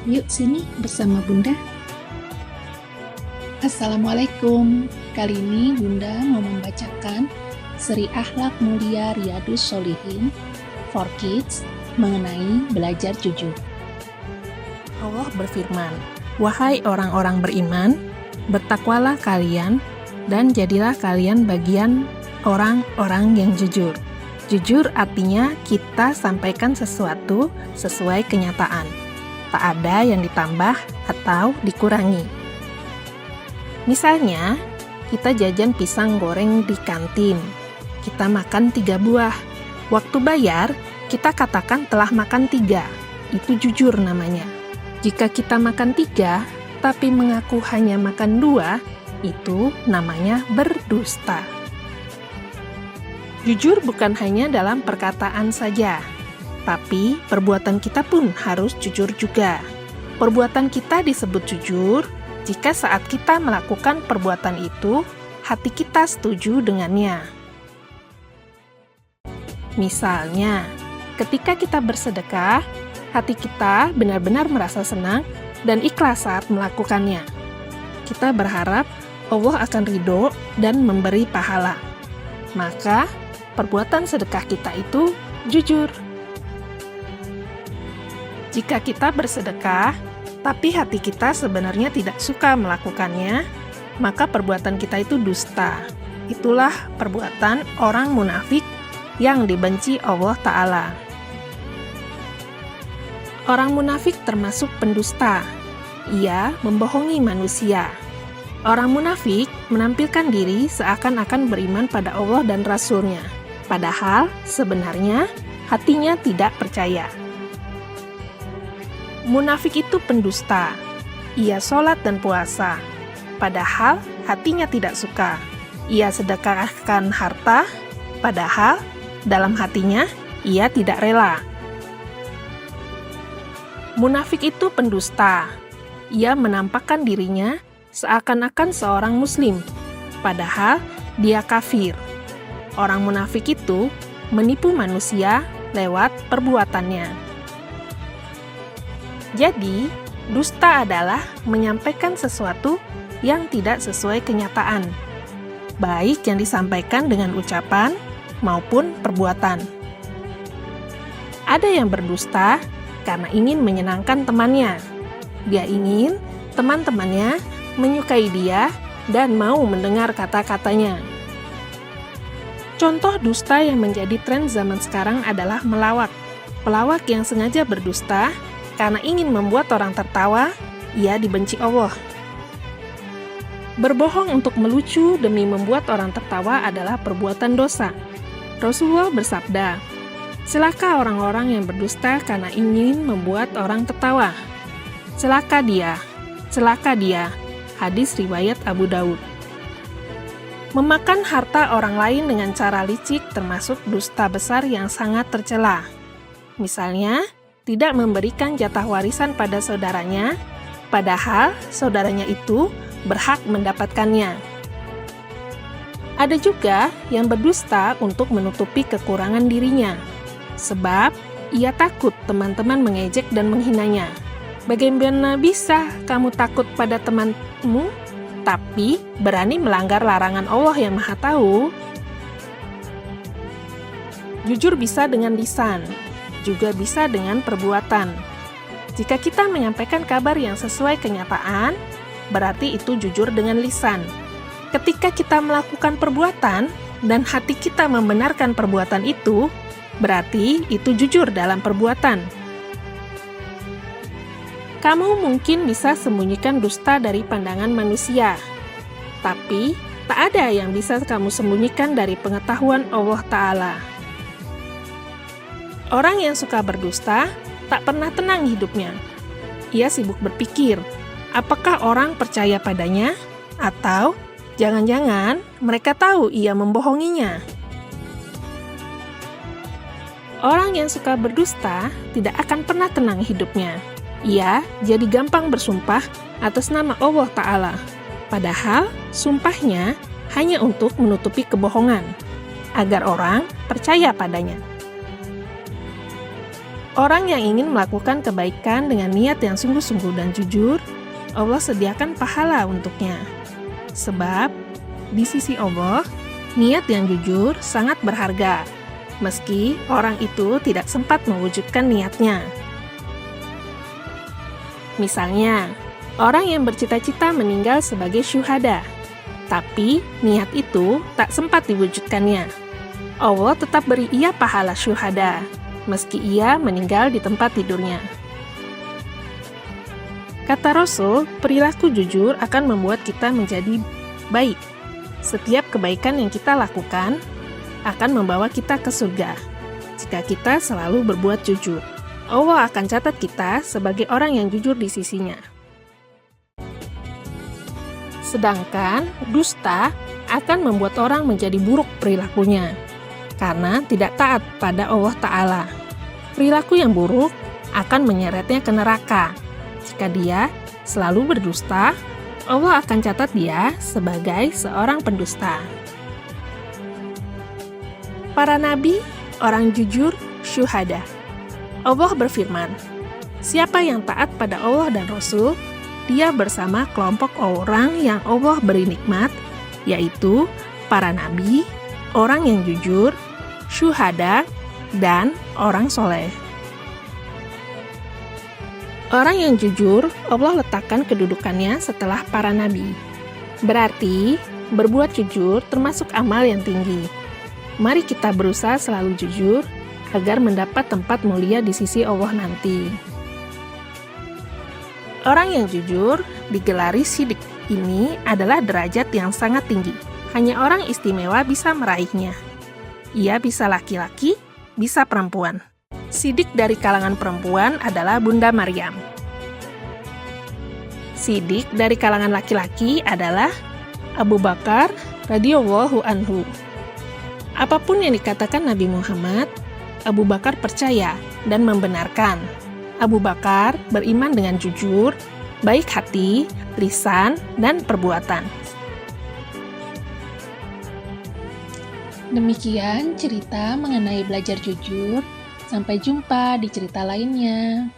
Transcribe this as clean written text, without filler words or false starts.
Yuk sini bersama Bunda. Assalamualaikum. Kali ini Bunda mau membacakan seri Akhlak Mulia Riyadhus Shalihin for Kids mengenai belajar jujur. Allah berfirman, "Wahai orang-orang beriman, bertakwalah kalian dan jadilah kalian bagian orang-orang yang jujur." Jujur artinya kita sampaikan sesuatu sesuai kenyataan. Tak ada yang ditambah atau dikurangi. Misalnya, kita jajan pisang goreng di kantin. Kita makan 3 buah. Waktu bayar, kita katakan telah makan 3. Itu jujur namanya. Jika kita makan 3, tapi mengaku hanya makan 2, itu namanya berdusta. Jujur bukan hanya dalam perkataan saja, tapi perbuatan kita pun harus jujur juga. Perbuatan kita disebut jujur jika saat kita melakukan perbuatan itu, hati kita setuju dengannya. Misalnya, ketika kita bersedekah, hati kita benar-benar merasa senang dan ikhlas saat melakukannya. Kita berharap Allah akan ridho dan memberi pahala. Maka, perbuatan sedekah kita itu jujur. Jika kita bersedekah, tapi hati kita sebenarnya tidak suka melakukannya, maka perbuatan kita itu dusta. Itulah perbuatan orang munafik yang dibenci Allah Ta'ala. Orang munafik termasuk pendusta. Ia membohongi manusia. Orang munafik menampilkan diri seakan-akan beriman pada Allah dan Rasul-Nya. Padahal sebenarnya hatinya tidak percaya. Munafik itu pendusta. Ia sholat dan puasa. Padahal hatinya tidak suka. Ia sedekahkan harta. Padahal dalam hatinya ia tidak rela. Munafik itu pendusta. Ia menampakkan dirinya seakan-akan seorang muslim. Padahal dia kafir. Orang munafik itu menipu manusia lewat perbuatannya. Jadi, dusta adalah menyampaikan sesuatu yang tidak sesuai kenyataan, baik yang disampaikan dengan ucapan maupun perbuatan. Ada yang berdusta karena ingin menyenangkan temannya. Dia ingin teman-temannya menyukai dia dan mau mendengar kata-katanya. Contoh dusta yang menjadi tren zaman sekarang adalah melawak. Pelawak yang sengaja berdusta karena ingin membuat orang tertawa, ia dibenci Allah. Berbohong untuk melucu demi membuat orang tertawa adalah perbuatan dosa. Rasulullah bersabda, "Celaka orang-orang yang berdusta karena ingin membuat orang tertawa. Celaka dia, celaka dia." Hadis riwayat Abu Daud. Memakan harta orang lain dengan cara licik termasuk dusta besar yang sangat tercela. Misalnya, tidak memberikan jatah warisan pada saudaranya, padahal saudaranya itu berhak mendapatkannya. Ada juga yang berdusta untuk menutupi kekurangan dirinya, sebab ia takut teman-teman mengejek dan menghinanya. Bagaimana bisa kamu takut pada temanmu, tapi berani melanggar larangan Allah yang Maha Tahu? Jujur bisa dengan lisan, juga bisa dengan perbuatan. Jika kita menyampaikan kabar yang sesuai kenyataan, berarti itu jujur dengan lisan. Ketika kita melakukan perbuatan dan hati kita membenarkan perbuatan itu, berarti itu jujur dalam perbuatan. Kamu mungkin bisa sembunyikan dusta dari pandangan manusia, tapi tak ada yang bisa kamu sembunyikan dari pengetahuan Allah Ta'ala. Orang yang suka berdusta tak pernah tenang hidupnya. Ia sibuk berpikir, apakah orang percaya padanya? Atau jangan-jangan mereka tahu ia membohonginya. Orang yang suka berdusta tidak akan pernah tenang hidupnya. Ia jadi gampang bersumpah atas nama Allah Ta'ala. Padahal sumpahnya hanya untuk menutupi kebohongan, agar orang percaya padanya. Orang yang ingin melakukan kebaikan dengan niat yang sungguh-sungguh dan jujur, Allah sediakan pahala untuknya. Sebab, di sisi Allah, niat yang jujur sangat berharga, meski orang itu tidak sempat mewujudkan niatnya. Misalnya, orang yang bercita-cita meninggal sebagai syuhada, tapi niat itu tak sempat diwujudkannya. Allah tetap beri ia pahala syuhada, meski ia meninggal di tempat tidurnya. Kata Rasul, perilaku jujur akan membuat kita menjadi baik. Setiap kebaikan yang kita lakukan akan membawa kita ke surga. Jika kita selalu berbuat jujur, Allah akan catat kita sebagai orang yang jujur di sisinya. Sedangkan dusta akan membuat orang menjadi buruk perilakunya, karena tidak taat pada Allah Ta'ala. Perilaku yang buruk akan menyeretnya ke neraka. Jika dia selalu berdusta, Allah akan catat dia sebagai seorang pendusta. Para nabi, orang jujur, syuhada. Allah berfirman, siapa yang taat pada Allah dan Rasul, dia bersama kelompok orang yang Allah beri nikmat, yaitu para nabi, orang yang jujur, syuhada, dan orang soleh. Orang yang jujur, Allah letakkan kedudukannya setelah para nabi. Berarti, berbuat jujur termasuk amal yang tinggi. Mari kita berusaha selalu jujur, agar mendapat tempat mulia di sisi Allah nanti. Orang yang jujur, digelari Siddiq, ini adalah derajat yang sangat tinggi. Hanya orang istimewa bisa meraihnya. Ia bisa laki-laki, bisa perempuan. Siddiq dari kalangan perempuan adalah Bunda Maryam. Siddiq dari kalangan laki-laki adalah Abu Bakar radhiyallahu anhu. Apapun yang dikatakan Nabi Muhammad, Abu Bakar percaya dan membenarkan. Abu Bakar beriman dengan jujur, baik hati, lisan, dan perbuatan. Demikian cerita mengenai belajar jujur. Sampai jumpa di cerita lainnya.